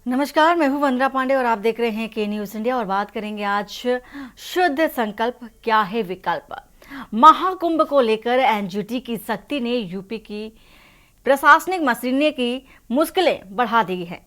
नमस्कार, मैं हूं वंदना पांडे और आप देख रहे हैं के न्यूज इंडिया। और बात करेंगे आज शुद्ध संकल्प क्या है विकल्प। महाकुंभ को लेकर एनजीटी की सख्ती ने यूपी की प्रशासनिक मशीनरी की मुश्किलें बढ़ा दी है।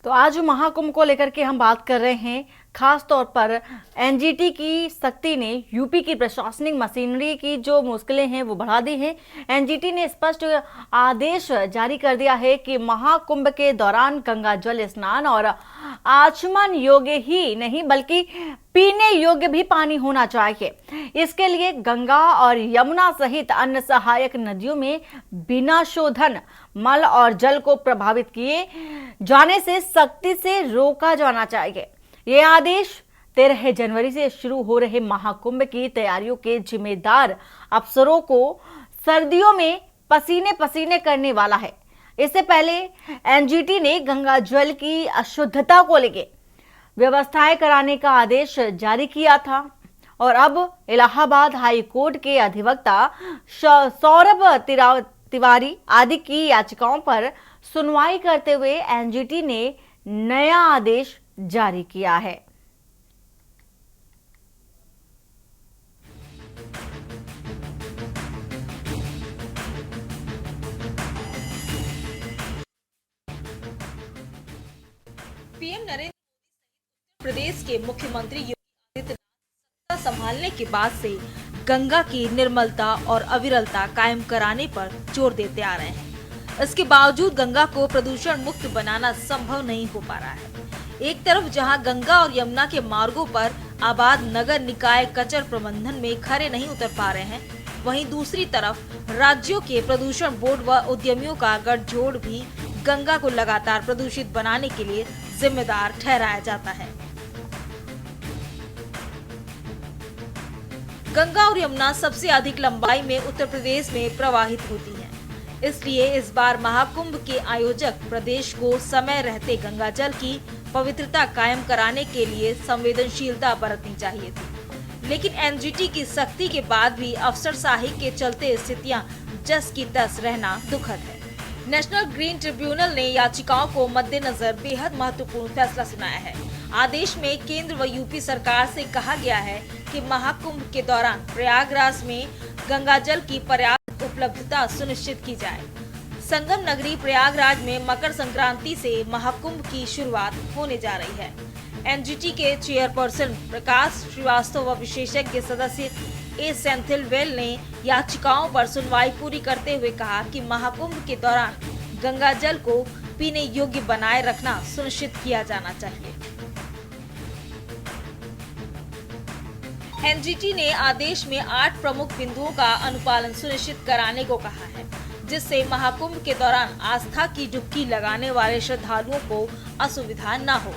तो आज महाकुंभ को लेकर के हम बात कर रहे हैं। खास तौर पर एनजीटी की सख्ती ने यूपी की प्रशासनिक मशीनरी की जो मुश्किलें हैं वो बढ़ा दी हैं। एनजीटी ने स्पष्ट आदेश जारी कर दिया है कि महाकुंभ के दौरान गंगा जल स्नान और आचमन योग्य ही नहीं बल्कि पीने योग्य भी पानी होना चाहिए। इसके लिए गंगा और यमुना सहित अन्य सहायक नदियों में बिना शोधन मल और जल को प्रभावित किए जाने से सख्ती से रोका जाना चाहिए। ये आदेश 13 जनवरी से शुरू हो रहे महाकुंभ की तैयारियों के जिम्मेदार अफसरों को सर्दियों में पसीने पसीने करने वाला है। इससे पहले एनजीटी ने गंगा जल की अशुद्धता को लेकर व्यवस्थाएं कराने का आदेश जारी किया था और अब इलाहाबाद हाई कोर्ट के अधिवक्ता सौरभ तिवारी आदि की याचिकाओं पर सुनवाई करते हुए एनजीटी ने नया आदेश जारी किया है। पीएम नरेंद्र प्रदेश के मुख्यमंत्री योगी आदित्यनाथ सत्ता संभालने के बाद से गंगा की निर्मलता और अविरलता कायम कराने पर जोर देते आ रहे हैं। इसके बावजूद गंगा को प्रदूषण मुक्त बनाना संभव नहीं हो पा रहा है। एक तरफ जहां गंगा और यमुना के मार्गों पर आबाद नगर निकाय कचरा प्रबंधन में खरे नहीं उतर पा रहे हैं, वहीं दूसरी तरफ राज्यों के प्रदूषण बोर्ड व उद्यमियों का गठजोड़ भी गंगा को लगातार प्रदूषित बनाने के लिए जिम्मेदार ठहराया जाता है। गंगा और यमुना सबसे अधिक लंबाई में उत्तर प्रदेश में प्रवाहित होती हैं। इसलिए इस बार महाकुंभ के आयोजक प्रदेश को समय रहते गंगा जल की पवित्रता कायम कराने के लिए संवेदनशीलता बरतनी चाहिए थी, लेकिन एनजीटी की सख्ती के बाद भी अफसरशाही के चलते स्थितियां जस की तस रहना दुखद है। नेशनल ग्रीन ट्रिब्यूनल ने याचिकाओं को मद्देनजर बेहद महत्वपूर्ण फैसला सुनाया है। आदेश में केंद्र व यूपी सरकार से कहा गया है कि महाकुंभ के दौरान प्रयागराज में गंगा जल की पर्याप्त उपलब्धता सुनिश्चित की जाए। संगम नगरी प्रयागराज में मकर संक्रांति से महाकुंभ की शुरुआत होने जा रही है। एनजीटी के चेयरपर्सन प्रकाश श्रीवास्तव व विशेषज्ञ सदस्य ए सेंथिलवेल ने याचिकाओं पर सुनवाई पूरी करते हुए कहा कि महाकुंभ के दौरान गंगा जल को पीने योग्य बनाए रखना सुनिश्चित किया जाना चाहिए। एनजीटी ने आदेश में 8 प्रमुख बिंदुओं का अनुपालन सुनिश्चित कराने को कहा है, जिससे महाकुंभ के दौरान आस्था की डुबकी लगाने वाले श्रद्धालुओं को असुविधा न हो।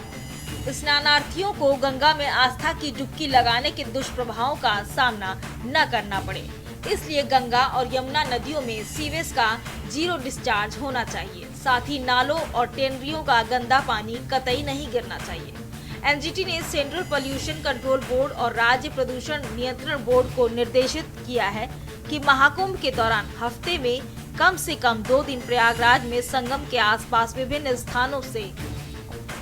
स्नानार्थियों को गंगा में आस्था की डुबकी लगाने के दुष्प्रभावों का सामना न करना पड़े, इसलिए गंगा और यमुना नदियों में सीवेज का 0 डिस्चार्ज होना चाहिए। साथ ही नालों और टेनरियों का गंदा पानी कतई नहीं गिरना चाहिए। एनजीटी ने सेंट्रल पोल्यूशन कंट्रोल बोर्ड और राज्य प्रदूषण नियंत्रण बोर्ड को निर्देशित किया है कि महाकुंभ के दौरान हफ्ते में कम से कम 2 दिन प्रयागराज में संगम के आसपास विभिन्न स्थानों से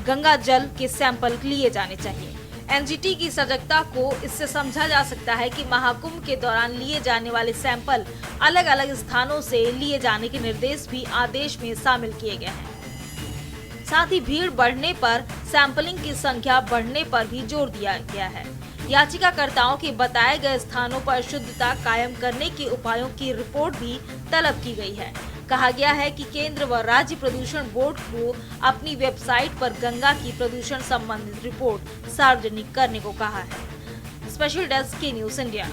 गंगा जल के सैंपल लिए जाने चाहिए। एनजीटी की सजगता को इससे समझा जा सकता है कि महाकुंभ के दौरान लिए जाने वाले सैंपल अलग अलग स्थानों से लिए जाने के निर्देश भी आदेश में शामिल किए गए हैं। साथ ही भीड़ बढ़ने पर सैंपलिंग की संख्या बढ़ने पर भी जोर दिया गया है। याचिकाकर्ताओं के बताए गए स्थानों पर शुद्धता कायम करने के उपायों की रिपोर्ट भी तलब की गई है। कहा गया है कि केंद्र व राज्य प्रदूषण बोर्ड को अपनी वेबसाइट पर गंगा की प्रदूषण संबंधित रिपोर्ट सार्वजनिक करने को कहा है। स्पेशल डेस्क के न्यूज इंडिया।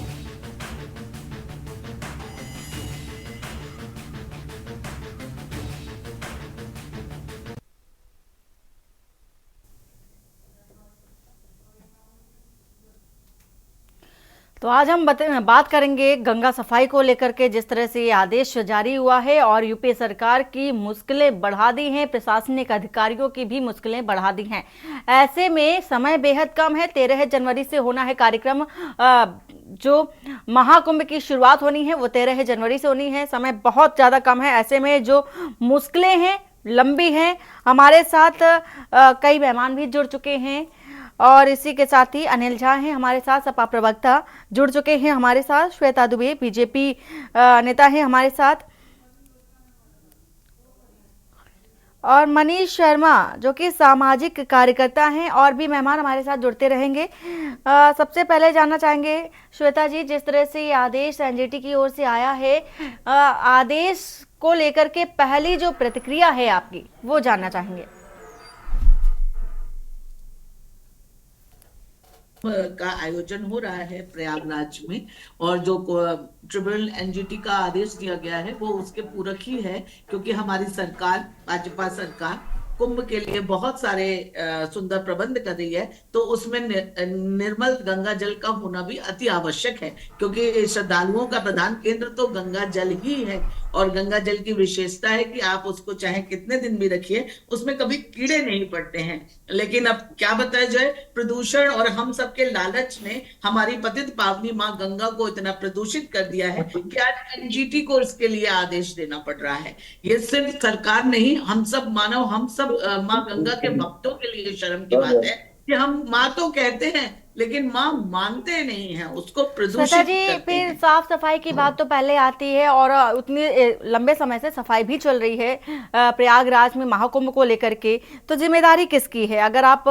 तो आज हम बात करेंगे गंगा सफाई को लेकर के, जिस तरह से ये आदेश जारी हुआ है और यूपी सरकार की मुश्किलें बढ़ा दी हैं, प्रशासनिक अधिकारियों की भी मुश्किलें बढ़ा दी हैं। ऐसे में समय बेहद कम है, 13 जनवरी से होना है कार्यक्रम। जो महाकुंभ की शुरुआत होनी है वो 13 जनवरी से होनी है, समय बहुत ज़्यादा कम है। ऐसे में जो मुश्किलें हैं लंबी हैं। हमारे साथ कई मेहमान भी जुड़ चुके हैं और इसी के साथ ही अनिल झा हैं हमारे साथ, सपा प्रवक्ता जुड़ चुके हैं हमारे साथ, श्वेता दुबे बीजेपी नेता हैं हमारे साथ, और मनीष शर्मा जो कि सामाजिक कार्यकर्ता हैं, और भी मेहमान हमारे साथ जुड़ते रहेंगे। सबसे पहले जानना चाहेंगे श्वेता जी, जिस तरह से ये आदेश एनजीटी की ओर से आया है, आदेश को लेकर के पहली जो प्रतिक्रिया है आपकी वो जानना चाहेंगे। का आयोजन हो रहा है प्रयागराज में, और जो ट्रिब्यूनल एनजीटी का आदेश दिया गया है वो उसके पूरक ही है, क्योंकि हमारी सरकार, भाजपा सरकार, कुंभ के लिए बहुत सारे सुंदर प्रबंध कर रही है। तो उसमें निर्मल गंगा जल का होना भी अति आवश्यक है, क्योंकि श्रद्धालुओं का प्रधान केंद्र तो गंगा जल ही है। और गंगा जल की विशेषता है कि आप उसको चाहे कितने दिन भी रखिए, उसमें कभी कीड़े नहीं पड़ते हैं। लेकिन अब क्या बताया जाए, प्रदूषण और हम सबके लालच ने हमारी पतित पावनी माँ गंगा को इतना प्रदूषित कर दिया है कि आज एनजीटी को इसके लिए आदेश देना पड़ रहा है। ये सिर्फ सरकार नहीं, हम सब मानव, हम सब माँ गंगा के भक्तों के लिए शर्म की बात है कि हम माँ तो कहते हैं लेकिन माँ मानते नहीं हैं, उसको प्रदूषित जी, करते फिर हैं। साफ सफाई की बात तो पहले आती है, और उतनी लंबे समय से सफाई भी चल रही है प्रयागराज में महाकुंभ को लेकर के, तो जिम्मेदारी किसकी है? अगर आप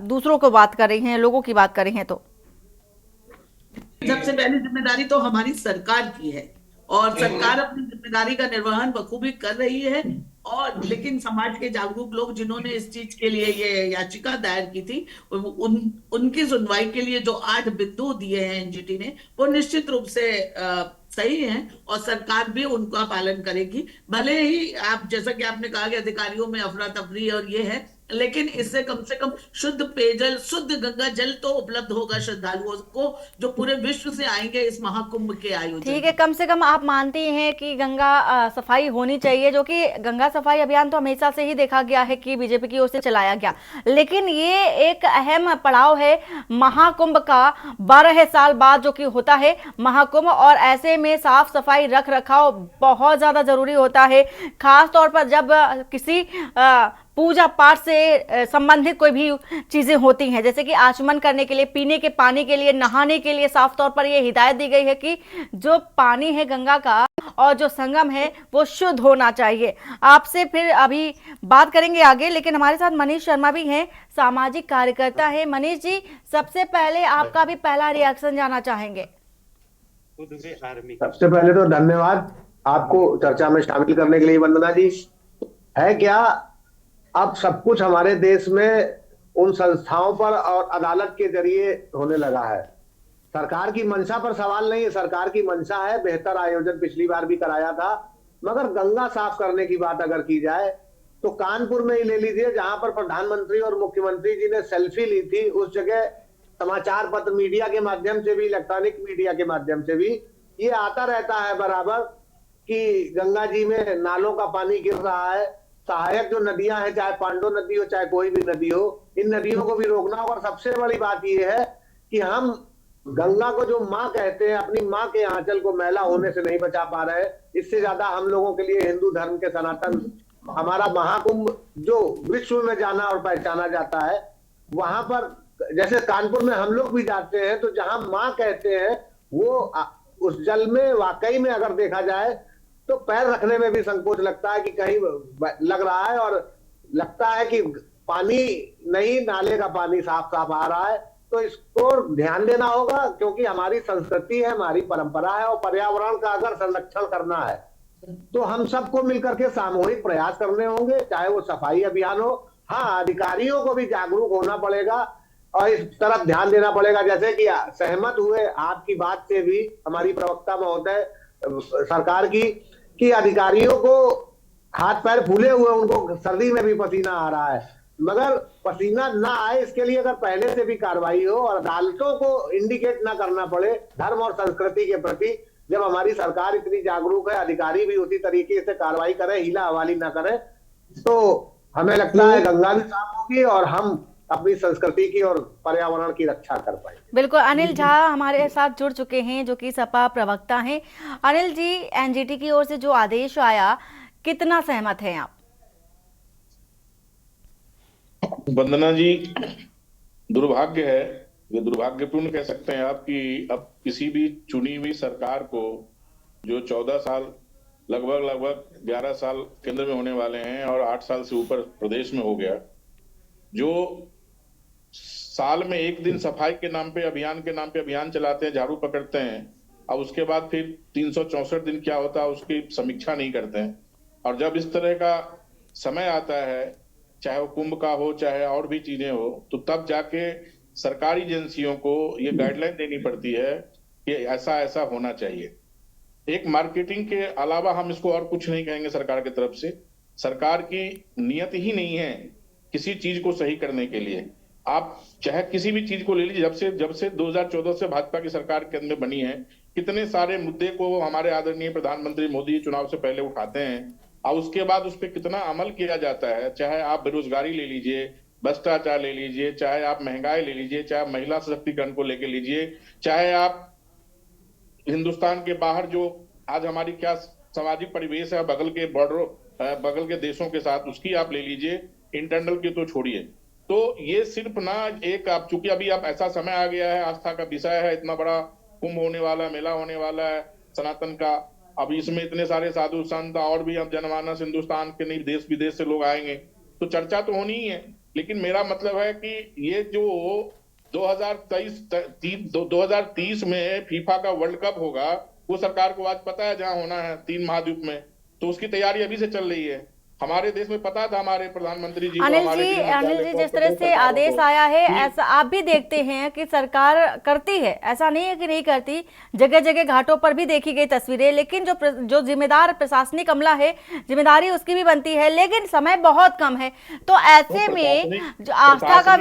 दूसरों को बात कर रही हैं, लोगों की बात कर रही हैं, तो सबसे पहली जिम्मेदारी तो हमारी सरकार की है, और सरकार अपनी जिम्मेदारी का निर्वहन बखूबी कर रही है। और लेकिन समाज के जागरूक लोग जिन्होंने इस चीज के लिए ये याचिका दायर की थी, उनकी सुनवाई के लिए जो 8 बिंदु दिए हैं एनजीटी ने, वो निश्चित रूप से सही हैं, और सरकार भी उनका पालन करेगी। भले ही आप, जैसा कि आपने कहा कि अधिकारियों में अफरा तफरी और ये है, लेकिन इससे कम से कम शुद्ध पेयजल, शुद्ध गंगा जल तो उपलब्ध होगा श्रद्धालुओं को, जो पूरे विश्व से आएंगे इस महाकुंभ के आयोजन। ठीक है, कम से कम आप मानती हैं कि गंगा सफाई होनी चाहिए, जो कि गंगा सफाई अभियान तो हमेशा से ही देखा गया है कि बीजेपी की ओर से चलाया गया, लेकिन ये एक अहम पड़ाव है महाकुंभ का। 12 साल बाद जो कि होता है महाकुंभ, और ऐसे में साफ सफाई रख रखाव बहुत ज्यादा जरूरी होता है, खास तौर पर जब किसी पूजा पाठ से संबंधित कोई भी चीजें होती हैं, जैसे कि आचमन करने के लिए, पीने के पानी के लिए, नहाने के लिए साफ तौर पर यह हिदायत दी गई है कि जो पानी है गंगा का और जो संगम है वो शुद्ध होना चाहिए। आपसे फिर अभी बात करेंगे आगे, लेकिन हमारे साथ मनीष शर्मा भी हैं, सामाजिक कार्यकर्ता हैं। मनीष जी, सबसे पहले आपका भी पहला रिएक्शन जानना चाहेंगे। सबसे पहले तो धन्यवाद आपको चर्चा में शामिल करने के लिए। वंदना जी, है क्या, अब सब कुछ हमारे देश में उन संस्थाओं पर और अदालत के जरिए होने लगा है। सरकार की मंशा पर सवाल नहीं है, सरकार की मंशा है बेहतर आयोजन, पिछली बार भी कराया था। मगर गंगा साफ करने की बात अगर की जाए तो कानपुर में ही ले लीजिए, जहां पर प्रधानमंत्री और मुख्यमंत्री जी ने सेल्फी ली थी, उस जगह समाचार पत्र मीडिया के माध्यम से भी, इलेक्ट्रॉनिक मीडिया के माध्यम से भी ये आता रहता है बराबर कि गंगा जी में नालों का पानी गिर रहा है। सहायक जो नदियां हैं, चाहे पांडव नदी हो चाहे कोई भी नदी हो, इन नदियों को भी रोकना। और सबसे बड़ी बात यह है कि हम गंगा को जो माँ कहते हैं, अपनी माँ के आंचल को मैला होने से नहीं बचा पा रहे। इससे ज्यादा हम लोगों के लिए हिंदू धर्म के सनातन हमारा महाकुंभ जो विश्व में जाना और पहचाना जाता है, वहां पर जैसे कानपुर में हम लोग भी जाते हैं, तो जहां माँ कहते हैं वो उस जल में वाकई में अगर देखा जाए तो पैर रखने में भी संकोच लगता है कि कहीं लग रहा है, और लगता है कि पानी नहीं, नाले का पानी साफ साफ आ रहा है। तो इसको ध्यान देना होगा, क्योंकि हमारी संस्कृति है, हमारी परंपरा है, और पर्यावरण का अगर संरक्षण करना है तो हम सबको मिलकर के सामूहिक प्रयास करने होंगे, चाहे वो सफाई अभियान हो। हाँ, अधिकारियों को भी जागरूक होना पड़ेगा और इस तरफ ध्यान देना पड़ेगा। जैसे कि सहमत हुए आपकी बात से भी हमारी प्रवक्ता महोदय सरकार की, कि अधिकारियों को हाथ पैर फूले हुए, उनको सर्दी में भी पसीना आ रहा है, मगर पसीना ना आए इसके लिए अगर पहले से भी कार्रवाई हो और अदालतों को इंडिकेट ना करना पड़े धर्म और संस्कृति के प्रति, जब हमारी सरकार इतनी जागरूक है, अधिकारी भी उसी तरीके से कार्रवाई करें, हीला हवाली ना करें, तो हमें लगता है गंगा भी साफ होगी और हम अपनी संस्कृति की और पर्यावरण की रक्षा कर पाएंगे। बिल्कुल। अनिल झा हमारे साथ जुड़ चुके हैं, जो कि सपा प्रवक्ता हैं। अनिल जी, एनजीटी की ओर से जो आदेश आया, कितना सहमत हैं आप? वंदना जी, दुर्भाग्य है, ये दुर्भाग्यपूर्ण कह सकते हैं आप कि अब किसी भी चुनी हुई सरकार को, जो 14 साल लगभग 11 साल केंद्र में होने वाले हैं और 8 साल से ऊपर प्रदेश में हो गया, जो साल में एक दिन सफाई के नाम पे अभियान चलाते हैं, झाड़ू पकड़ते हैं, और उसके बाद फिर 364 दिन क्या होता है उसकी समीक्षा नहीं करते हैं। और जब इस तरह का समय आता है, चाहे वो कुंभ का हो चाहे और भी चीजें हो, तो तब जाके सरकारी एजेंसियों को ये गाइडलाइन देनी पड़ती है कि ऐसा ऐसा होना चाहिए। एक मार्केटिंग के अलावा हम इसको और कुछ नहीं कहेंगे। सरकार की तरफ से सरकार की नियत ही नहीं है किसी चीज को सही करने के लिए। आप चाहे किसी भी चीज को ले लीजिए, जब से 2014 से भाजपा की सरकार केंद्र में बनी है, कितने सारे मुद्दे को हमारे आदरणीय प्रधानमंत्री मोदी चुनाव से पहले उठाते हैं और उसके बाद उस पर कितना अमल किया जाता है। चाहे आप बेरोजगारी ले लीजिए, भ्रष्टाचार ले लीजिए, चाहे आप महंगाई ले लीजिए, चाहे महिला सशक्तिकरण को लेके लीजिए, चाहे आप हिंदुस्तान के बाहर जो आज हमारी क्या सामाजिक परिवेश है बगल के देशों के साथ, उसकी आप ले लीजिए, इंटरनल की तो छोड़िए। तो ये सिर्फ ना एक, आप चूंकि अभी आप ऐसा समय आ गया है, आस्था का विषय है, इतना बड़ा कुंभ होने वाला, मेला होने वाला है सनातन का, अब इसमें इतने सारे साधु संत और भी हम जनमानस हिंदुस्तान के नहीं देश विदेश से लोग आएंगे, तो चर्चा तो होनी ही है। लेकिन मेरा मतलब है कि ये जो 2030 में फीफा का वर्ल्ड कप होगा, वो सरकार को आज पता है जहां होना है 3 महाद्वीप में, तो उसकी तैयारी अभी से चल रही है। हमारे देश में पता था, हमारे प्रधानमंत्री जी अनिल जी जिस तरह से आदेश आया है, ऐसा आप भी देखते हैं कि सरकार करती है, ऐसा नहीं है कि नहीं करती, जगह जगह घाटों पर भी देखी गई तस्वीरें, लेकिन जो जिम्मेदार प्रशासनिक अमला है, जिम्मेदारी उसकी भी बनती है, लेकिन समय बहुत कम है। तो ऐसे में जो आस्था का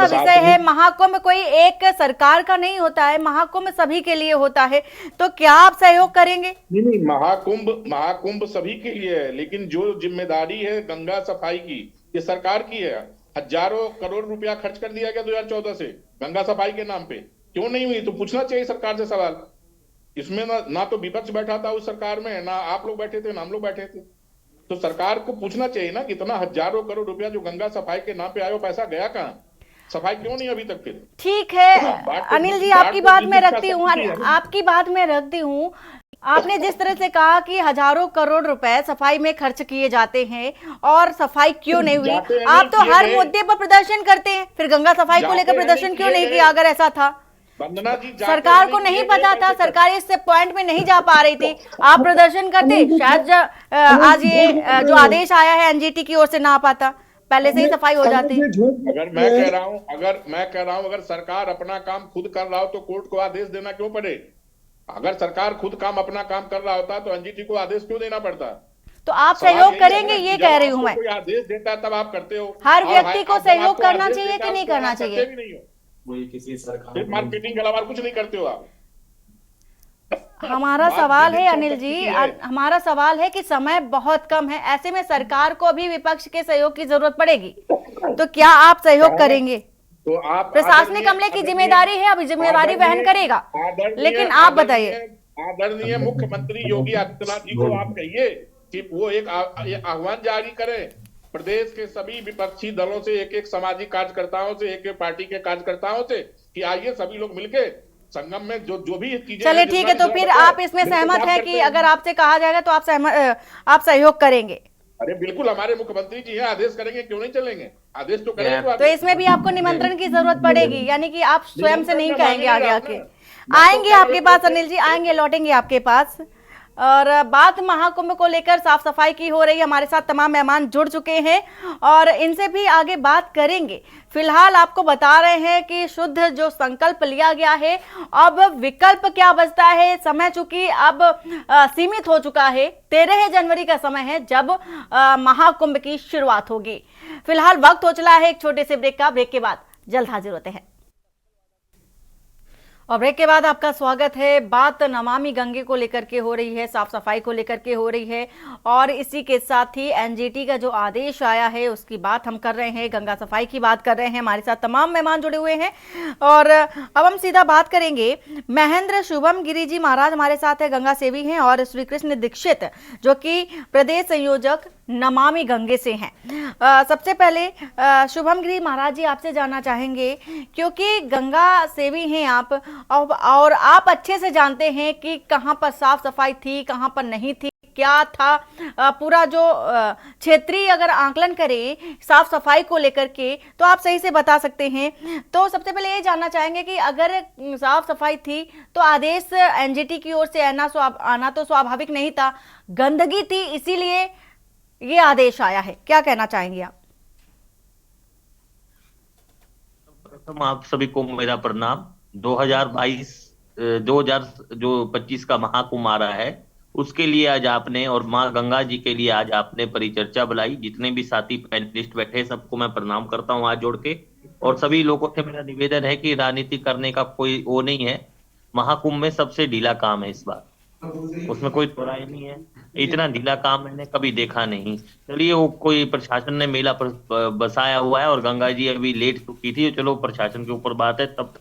विषय है, महाकुंभ कोई एक सरकार का नहीं होता है, महाकुंभ सभी के लिए होता है, तो क्या आप सहयोग करेंगे? नहीं, महाकुंभ सभी के लिए है, लेकिन जो जिम्मेदारी है गंगा सफाई की, ये सरकार की है। हजारों करोड़ रुपया खर्च कर दिया गया 2014 से गंगा सफाई के नाम पे, क्यों नहीं हुई? तो पूछना चाहिए सरकार से सवाल। इसमें ना तो विपक्ष बैठा था उस सरकार में, ना आप लोग बैठे थे, ना हम लोग बैठे थे। तो सरकार को पूछना चाहिए ना, कितना हजारों करोड़ रुपया जो गंगा सफाई के नाम पे आया, पैसा गया कहाँ? सफाई क्यों नहीं अभी तक? फिर ठीक है अनिल जी, आपकी बात मैं रखती हूँ। आपने जिस तरह से कहा कि हजारों करोड़ रुपए सफाई में खर्च किए जाते हैं और सफाई क्यों नहीं हुई, आप तो हर मुद्दे पर प्रदर्शन करते हैं, फिर गंगा सफाई को लेकर प्रदर्शन क्यों नहीं किया? अगर ऐसा था, सरकार को नहीं पता था, सरकार इस पॉइंट में नहीं जा पा रही थी, आप प्रदर्शन करते, शायद आज ये जो आदेश आया है एनजीटी की ओर से ना पाता, पहले से ही सफाई हो जाती। अगर मैं कह रहा हूं अगर सरकार अपना काम खुद कर रहा हो तो कोर्ट को आदेश देना क्यों पड़े? अगर सरकार खुद अपना काम कर रहा होता तो एनजीटी को आदेश क्यों देना पड़ता? तो आप सहयोग करेंगे, ये कह रही हूं मैं। कोई आदेश देता है तब आप करते हो। हर व्यक्ति को सहयोग करना चाहिए कि नहीं करना चाहिए? किसी सरकार मार्केटिंग के अलावा कुछ नहीं करते हो आप। हमारा सवाल है अनिल जी, हमारा सवाल है कि समय बहुत कम है, ऐसे में सरकार को भी विपक्ष के सहयोग की जरूरत पड़ेगी, तो क्या आप सहयोग करेंगे? तो आप प्रशासनिक अमले की जिम्मेदारी है, अभी जिम्मेदारी वहन करेगा, लेकिन आप बताइए। आदरणीय मुख्यमंत्री योगी आदित्यनाथ जी को आप कहिए कि वो एक आह्वान जारी करें प्रदेश के सभी विपक्षी दलों से, एक सामाजिक कार्यकर्ताओं से, एक पार्टी के कार्यकर्ताओं से, कि आइए सभी लोग मिलके संगम में जो भी चीजें। चलिए ठीक है, तो फिर आप इसमें सहमत है कि अगर आपसे कहा जाएगा तो आप सहयोग करेंगे? अरे बिल्कुल, हमारे मुख्यमंत्री जी हैं, आदेश करेंगे, क्यों नहीं चलेंगे? आदेश तो करेंगे। तो इसमें भी आपको निमंत्रण की जरूरत पड़ेगी, यानी कि आप स्वयं से नहीं कहेंगे, आगे आके आएंगे आपके पास अनिल जी, आएंगे, लौटेंगे आपके पास। और बात महाकुंभ को लेकर साफ सफाई की हो रही है। हमारे साथ तमाम मेहमान जुड़ चुके हैं और इनसे भी आगे बात करेंगे। फिलहाल आपको बता रहे हैं कि शुद्ध जो संकल्प लिया गया है, अब विकल्प क्या बचता है। समय चूंकि अब सीमित हो चुका है, 13 जनवरी का समय है जब महाकुंभ की शुरुआत होगी। फिलहाल वक्त हो चला है एक छोटे से ब्रेक का। ब्रेक के बाद जल्द हाजिर होते हैं। और ब्रेक के बाद आपका स्वागत है। बात नमामि गंगे को लेकर के हो रही है, साफ सफाई को लेकर के हो रही है और इसी के साथ ही एनजीटी का जो आदेश आया है उसकी बात हम कर रहे हैं, गंगा सफाई की बात कर रहे हैं। हमारे साथ तमाम मेहमान जुड़े हुए हैं और अब हम सीधा बात करेंगे। महेंद्र शुभम गिरी जी महाराज हमारे साथ है, गंगा सेवी हैं, और श्री कृष्ण दीक्षित जो कि प्रदेश संयोजक नमामि गंगे से हैं। सबसे पहले शुभम गिरी महाराज जी आपसे जानना चाहेंगे, क्योंकि गंगा सेवी हैं आप और आप अच्छे से जानते हैं कि कहां पर साफ सफाई थी, कहां पर नहीं थी, क्या था पूरा जो क्षेत्रीय अगर आंकलन करें साफ सफाई को लेकर के तो आप सही से बता सकते हैं। तो सबसे पहले ये जानना चाहेंगे कि अगर साफ सफाई थी तो आदेश एनजीटी की ओर से आना तो स्वाभाविक नहीं था, गंदगी थी इसीलिए ये आदेश आया है। क्या कहना चाहेंगे आप? प्रथम आप सभी को मेरा प्रणाम। 2025 का महाकुंभ आ रहा है, उसके लिए आज आपने और माँ गंगा जी के लिए आज आपने परिचर्चा बुलाई। जितने भी साथी पैनलिस्ट बैठे सबको मैं प्रणाम करता हूँ हाथ जोड़ के। और सभी लोगों से मेरा निवेदन है कि राजनीति करने का कोई वो नहीं है। महाकुंभ में सबसे ढीला काम है इस बार, उसमें कोई बुराई नहीं है। इतना ढीला काम मैंने कभी देखा नहीं। चलिए वो कोई प्रशासन ने मेला बसाया हुआ है और गंगा जी अभी लेट चुकी थी, चलो प्रशासन के ऊपर बात है, तब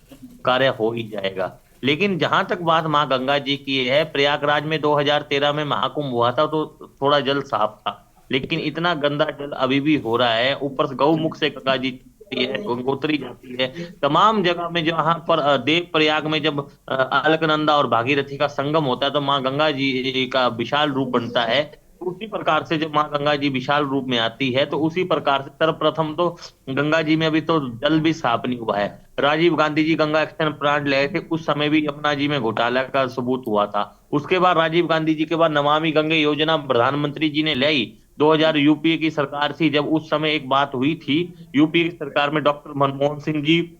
कार्य हो ही जाएगा। लेकिन जहां तक बात माँ गंगा जी की है, प्रयागराज में 2013 में महाकुंभ हुआ था तो थोड़ा जल साफ था, लेकिन इतना गंदा जल अभी भी हो रहा है। ऊपर से गौमुख से गंगा जी है, गंगोत्री जाती है, तमाम जगह में जहां पर देव प्रयाग में जब अलकनंदा और भागीरथी का संगम होता है तो माँ गंगा जी का विशाल रूप बनता है। उसी प्रकार से जब माँ गंगा जी विशाल रूप में आती है तो उसी प्रकार से सर्वप्रथम तो गंगा जी में अभी तो जल भी साफ नहीं हुआ है। राजीव गांधी जी गंगा एक्शन प्लांट लाए थे, उस समय भी यमुना जी में घोटाला का सबूत हुआ था। उसके बाद राजीव गांधी जी के बाद नमामि गंगे योजना प्रधानमंत्री जी ने लाई। 2000 यूपीए की सरकार थी जब, उस समय एक बात हुई थी, यूपीए की सरकार में डॉक्टर मनमोहन सिंह जी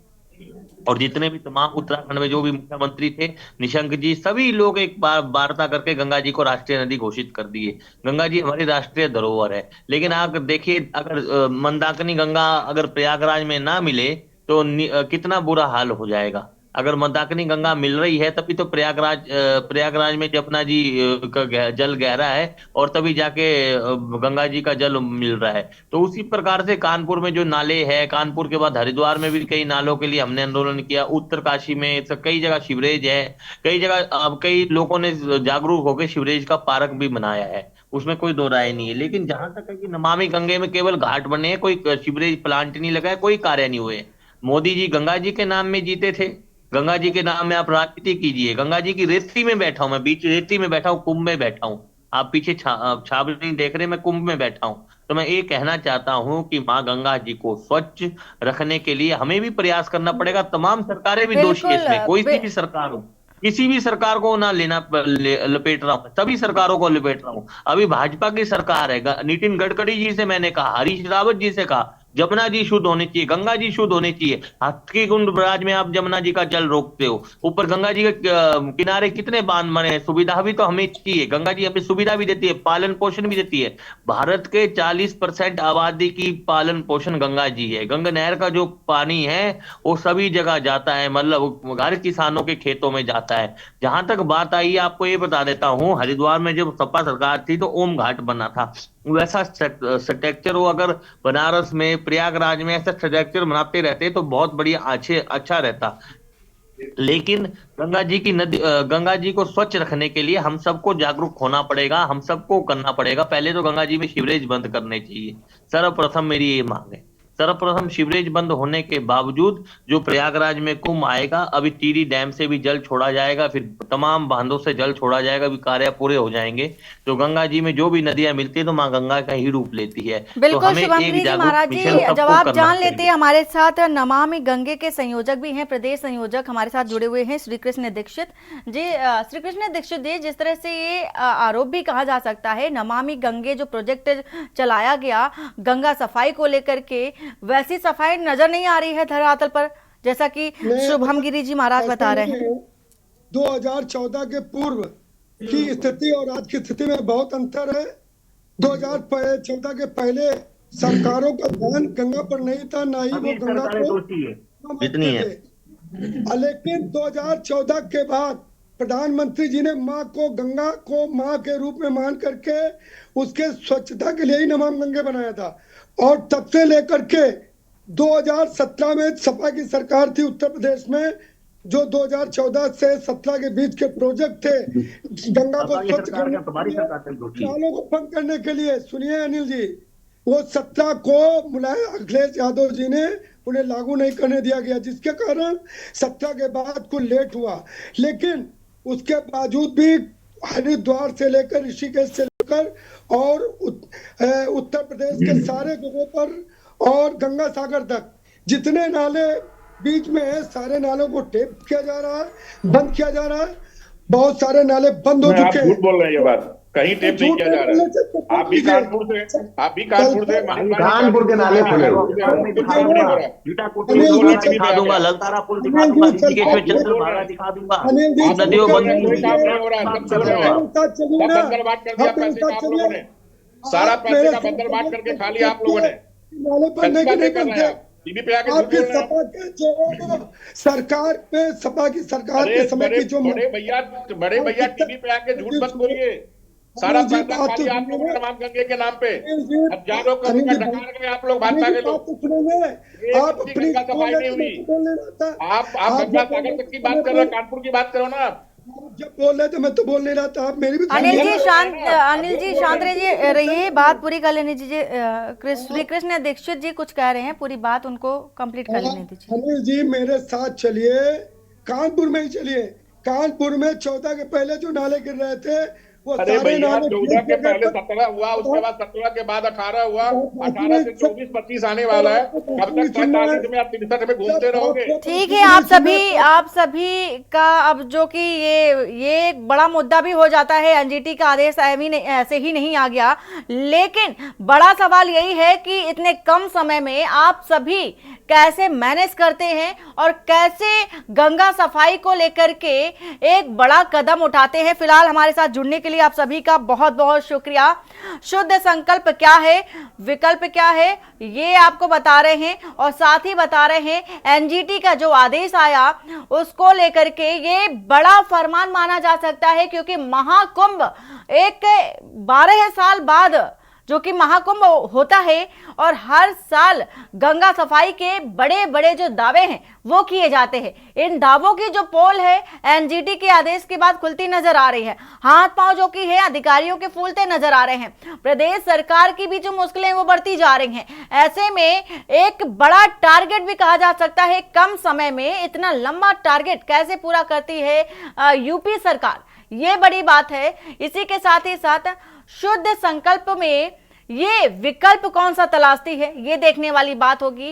और जितने भी तमाम उत्तराखंड में जो भी मुख्यमंत्री थे, निशंक जी, सभी लोग एक बार वार्ता करके गंगा जी को राष्ट्रीय नदी घोषित कर दिए। गंगा जी हमारी राष्ट्रीय धरोहर है। लेकिन अगर देखिए, अगर मंदाकिनी गंगा अगर प्रयागराज में ना मिले तो कितना बुरा हाल हो जाएगा। अगर मंदाकिनी गंगा मिल रही है तभी तो प्रयागराज में जमुना जी का जल गहरा है और तभी जाके गंगा जी का जल मिल रहा है। तो उसी प्रकार से कानपुर में जो नाले है, कानपुर के बाद हरिद्वार में भी कई नालों के लिए हमने आंदोलन किया। उत्तरकाशी में कई जगह सीवरेज है, कई जगह अब कई लोगों ने जागरूक होकर सीवरेज का पार्क भी बनाया है, उसमें कोई दो राय नहीं है। लेकिन जहां तक है कि नमामि गंगे में केवल घाट बने हैं, कोई सीवरेज प्लांट नहीं लगा है, कोई कार्य नहीं हुए। मोदी जी गंगा जी के नाम में जीते थे, गंगा जी के नाम में आप राजनीति कीजिए। गंगा जी की रेती में बैठा हूं मैं, बीच रेती में बैठा हूं, कुंभ में बैठा हूं। आप पीछे छाप नहीं देख रहे, मैं कुंभ में बैठा हूं। तो मैं ये कहना चाहता हूं कि माँ गंगा जी को स्वच्छ रखने के लिए हमें भी प्रयास करना पड़ेगा। तमाम सरकारें भी दोषी है इसमें, कोई सी भी सरकार हो, किसी भी सरकार को ना लपेट रहा हूं, सभी सरकारों को लपेट रहा हूं। अभी भाजपा की सरकार है, नितिन गडकरी जी से मैंने कहा, हरीश रावत जी से कहा, जमुना जी शुद्ध होनी चाहिए, गंगा जी शुद्ध होनी चाहिए। हाथी कुंड ब्राज में आप जमुना जी का जल रोकते हो, ऊपर गंगा जी के किनारे कितने बांध बने हैं, सुविधा भी तो हमें चाहिए। गंगा जी हमें सुविधा भी देती है, पालन पोषण भी देती है। भारत के 40% आबादी की पालन पोषण गंगा जी है। गंगा नहर का जो पानी है वो सभी जगह जाता है, मतलब हर किसानों के खेतों में जाता है। जहां तक बात आई, आपको ये बता देता हूँ, हरिद्वार में जब सपा सरकार थी तो ओम घाट बना था, वैसा स्ट्रक्चर हो अगर बनारस में, प्रयागराज में ऐसा स्ट्रक्चर बनाते रहते तो बहुत बढ़िया अच्छा रहता। लेकिन गंगा जी को स्वच्छ रखने के लिए हम सबको जागरूक होना पड़ेगा, हम सबको करना पड़ेगा। पहले तो गंगा जी में सीवरेज बंद करने चाहिए, सर्वप्रथम मेरी ये मांग है। सर्वप्रथम सीवरेज बंद होने के बावजूद जो प्रयागराज में कुंभ आएगा, अभी टिहरी डैम से भी जल छोड़ा जाएगा, फिर तमाम बांधों से जल छोड़ा जाएगा, भी कार्य पूरे हो जाएंगे। तो गंगा जी में जो भी नदियां मिलती है तो माँ गंगा का ही रूप लेती है। बिल्कुल शुभंकरी जी, महाराज जी जवाब जान लेते हैं। हमारे साथ नमामि गंगे के संयोजक भी हैं, प्रदेश संयोजक हमारे साथ जुड़े हुए हैं श्री कृष्ण दीक्षित जी। श्री कृष्ण दीक्षित जी, जिस तरह से ये आरोप भी कहा जा सकता है नमामि गंगे जो प्रोजेक्ट चलाया गया गंगा सफाई को लेकर के, वैसी सफाई नजर नहीं आ रही है धरातल पर, जैसा कि शुभम गिरी जी महाराज बता रहे हैं। 2014 के पूर्व की स्थिति और आज की स्थिति में बहुत अंतर है। 2014 के पहले सरकारों का ध्यान गंगा पर नहीं था, ना ही वो गंगा को जितनी है। लेकिन 2014 के बाद प्रधानमंत्री जी ने माँ को गंगा को माँ के रूप में मान करके उसके स्वच्छता के लिए ही नमामि गंगे बनाया था। और तब से लेकर के 2017 में सपा की सरकार थी उत्तर प्रदेश में, जो 2014 से 17 के बीच के प्रोजेक्ट थे गंगा को स्वच्छ करने, नालों को बंद करने के लिए। सुनिए अनिल जी, वो 17 को अखिलेश यादव जी ने उन्हें लागू नहीं करने दिया गया, जिसके कारण 17 के बाद कुछ लेट हुआ। लेकिन उसके बावजूद भी हरिद्वार से लेकर ऋषिकेश से लेकर और उत्तर प्रदेश के सारे जगहों पर और गंगा सागर तक जितने नाले बीच में है, सारे नालों को टेप किया जा रहा है, बंद किया जा रहा है। बहुत सारे नाले बंद हो चुके हैं। झूठ बोल रहे हैं, ये बात कहीं टेप नहीं किया जा रहा है। आप भी कानपुर से कानपुर के नाले खुले दिखा दूंगा, ललतारा पुल दिखा दूंगा, ऋषिकेश में चंद्रभागा दिखा दूंगा, नदियों सारा पैसे का बंदरबाट करके खा लिया आप लोगों ने। नाले बनने के नहीं बनते। टीवी पे आके आपकी सपा के जो सरकार पे, सपा की सरकार के समय की जो बड़े भैया टीवी पे आके झूठ मत बोलिए। सारा पैसा खा लिया आप लोगों ने नमामि गंगे के नाम पे। हजारों करोड़ का डकार गए आप लोग भाजपा के लोग। आप अपनी सफाई नहीं हुई। आप गंगा सागर तक की बात कर रहे हो, कानपुर की बात करो ना। जब बोल रहे थे मैं तो बोल नहीं रहा था, आप मेरी भी अनिल जी शांत रहिए, बात पूरी कर लेने दीजिए। श्री कृष्ण दीक्षित जी कुछ कह रहे हैं, पूरी बात उनको कंप्लीट कर लेने दीजिए। अनिल जी मेरे साथ चलिए, कानपुर में ही चलिए। कानपुर में 14 के पहले जो नाले गिर रहे थे वो अरे सारे भैया नाले 14 के पहले 17 हुआ, उसके बाद 17 के बाद 18 हुआ, 18 से 24 25 आने वाला है। कब तक 45 में आप 63 में घूमते रहोगे? ठीक है, आप सभी का अब जो कि ये एक बड़ा मुद्दा भी हो जाता है। एनजीटी का आदेश ऐसे ही नहीं आ गया, लेकिन बड़ा सवाल यही है कि इतने कम समय में आप सभी कैसे मैनेज करते हैं और कैसे गंगा सफाई को लेकर के एक बड़ा कदम उठाते हैं। फिलहाल हमारे साथ जुड़ने के लिए आप सभी का बहुत बहुत शुक्रिया। शुद्ध संकल्प क्या है, विकल्प क्या है, ये आपको बता रहे हैं और साथ ही बता रहे हैं एनजीटी का जो आदेश आया उसको लेकर के ये बड़ा फरमान माना जा सकता है, क्योंकि महाकुंभ एक 12 साल बाद जो कि महाकुंभ होता है और हर साल गंगा सफाई के बड़े बड़े जो दावे हैं वो किए जाते हैं। इन दावों की जो पोल है एनजीटी के आदेश के बाद खुलती नजर आ रही है। हाथ पांव जो कि है अधिकारियों के फूलते नजर आ रहे हैं। प्रदेश सरकार की भी जो मुश्किलें वो बढ़ती जा रही हैं। ऐसे में एक बड़ा टारगेट भी कहा जा सकता है। कम समय में इतना लंबा टारगेट कैसे पूरा करती है यूपी सरकार, ये बड़ी बात है। इसी के साथ ही साथ शुद्ध संकल्प में ये विकल्प कौन सा तलाशती है, ये देखने वाली बात होगी।